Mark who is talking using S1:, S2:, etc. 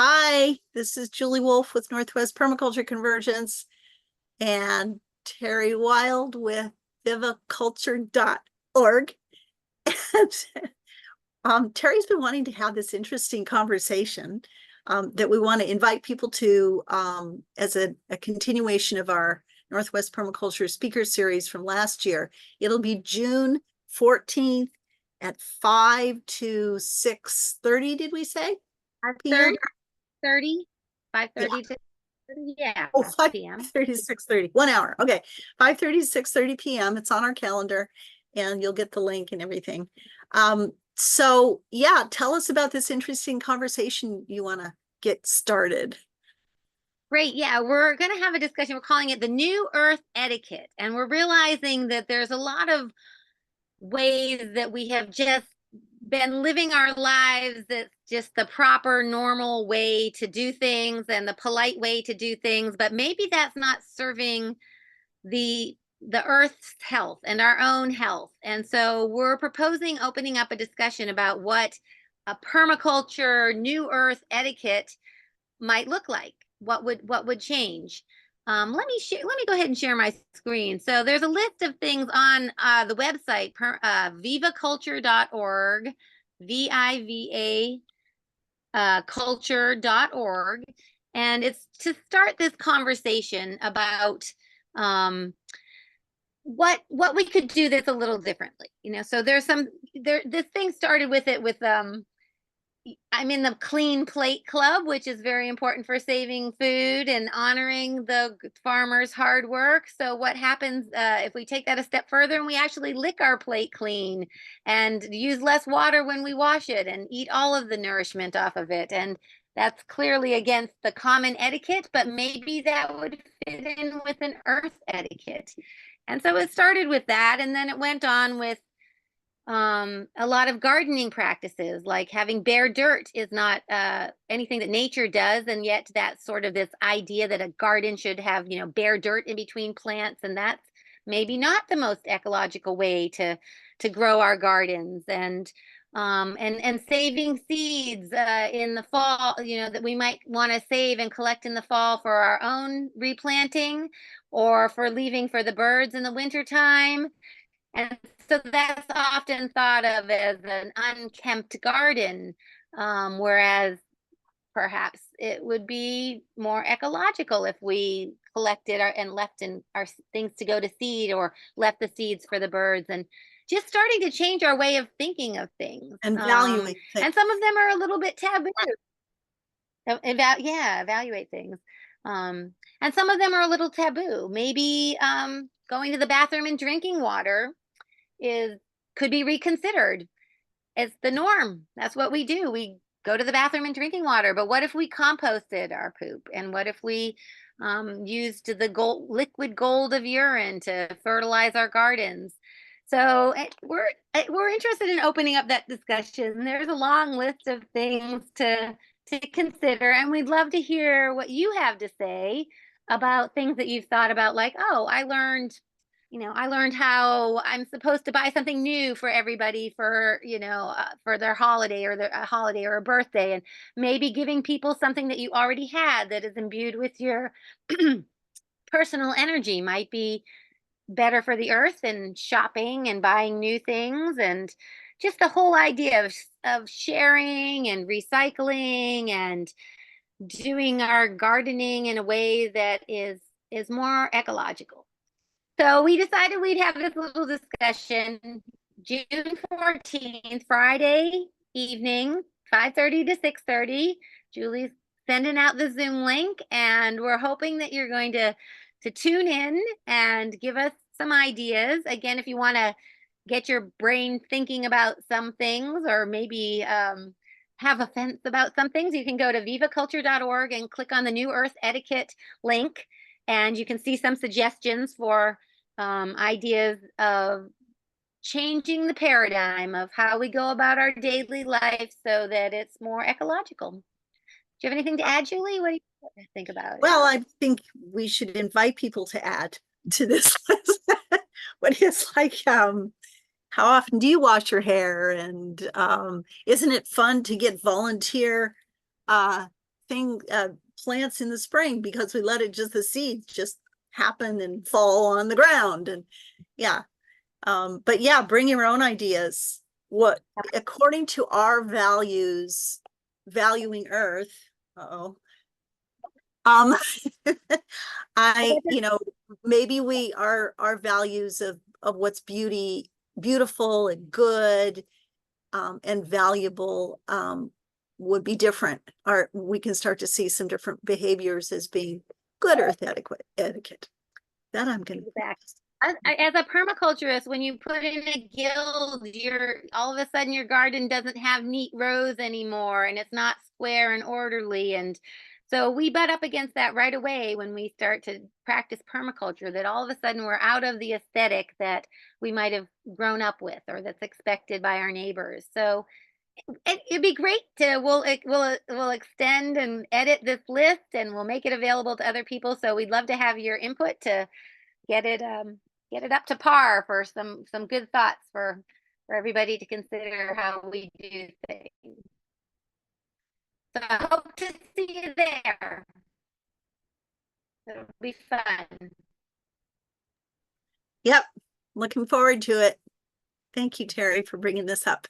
S1: Hi, this is Julie Wolf with Northwest Permaculture Convergence and Terry Wild with vivaculture.org. And Terry's been wanting to have this interesting conversation that we want to invite people to as a continuation of our Northwest Permaculture speaker series from last year. It'll be June 14th at 5 to 6:30, did we say?
S2: 5:30, 5:30
S1: Yeah.
S2: to 6:30, yeah,
S1: Oh,
S2: PM.
S1: 5:30 to 6:30, 1 hour. Okay. 5:30 to 6:30 p.m. It's on our calendar and you'll get the link and everything. So yeah, tell us about this interesting conversation you want to get started.
S2: Great. Yeah, we're going to have a discussion. We're calling it the New Earth Etiquette. And we're realizing that there's a lot of ways that we have just been living our lives that's just the proper, normal way to do things and the polite way to do things. But maybe that's not serving the earth's health and our own health. And so we're proposing opening up a discussion about what a permaculture new earth etiquette might look like. What would change? Let me go ahead and share my screen. So there's a list of things on the website, vivaculture.org, VIVA culture.org, and it's to start this conversation about what we could do that's a little differently. So this thing started with I'm in the Clean Plate Club, which is very important for saving food and honoring the farmers' hard work. So what happens if we take that a step further and we actually lick our plate clean and use less water when we wash it and eat all of the nourishment off of it? And that's clearly against the common etiquette, but maybe that would fit in with an earth etiquette. And so it started with that, and then it went on with a lot of gardening practices, like having bare dirt is not anything that nature does, and yet that's sort of this idea that a garden should have, bare dirt in between plants, and that's maybe not the most ecological way to grow our gardens. And saving seeds in the fall, that we might want to save and collect in the fall for our own replanting or for leaving for the birds in the wintertime. And so that's often thought of as an unkempt garden, whereas perhaps it would be more ecological if we collected and left in our things to go to seed or left the seeds for the birds, and just starting to change our way of thinking of things.
S1: And valuing things.
S2: And some of them are a little bit taboo. Evaluate things. And some of them are a little taboo. Maybe going to the bathroom and drinking water could be reconsidered. It's the norm. That's what we do. We go to the bathroom and drinking water. But what if we composted our poop? And what if we used the liquid gold of urine to fertilize our gardens? So we're interested in opening up that discussion. There's a long list of things to consider, and we'd love to hear what you have to say about things that you've thought about, like, oh, I learned how I'm supposed to buy something new for everybody for their holiday or a holiday or a birthday, and maybe giving people something that you already had that is imbued with your personal energy might be better for the earth than shopping and buying new things. And just the whole idea of sharing and recycling and doing our gardening in a way that is more ecological. So we decided we'd have this little discussion June 14th, Friday evening, 5:30 to 6:30. Julie's sending out the Zoom link, and we're hoping that you're going to tune in and give us some ideas. Again, if you want to get your brain thinking about some things, or maybe have a fence about some things, you can go to vivaculture.org and click on the New Earth Etiquette link, and you can see some suggestions for ideas of changing the paradigm of how we go about our daily life so that it's more ecological. Do you have anything to add, Julie? What do you think about it?
S1: Well, I think we should invite people to add to this list. What is like, how often do you wash your hair? And isn't it fun to get volunteer plants in the spring because we let the seeds just happen and fall on the ground. And yeah. But yeah, bring your own ideas. What, according to our values, valuing Earth, um, maybe our values of what's beautiful and good, and valuable, would be different. We can start to see some different behaviors as being good Earth etiquette. That I'm going to.
S2: As a permaculturist, when you put in a guild, you're all of a sudden your garden doesn't have neat rows anymore, and it's not square and orderly. And so we butt up against that right away when we start to practice permaculture, that all of a sudden we're out of the aesthetic that we might have grown up with or that's expected by our neighbors. So it'd be great to we'll extend and edit this list, and we'll make it available to other people. So we'd love to have your input to get it up to par for some good thoughts for everybody to consider how we do things. So I hope to see you there. It'll be fun.
S1: Yep, looking forward to it. Thank you, Terry, for bringing this up.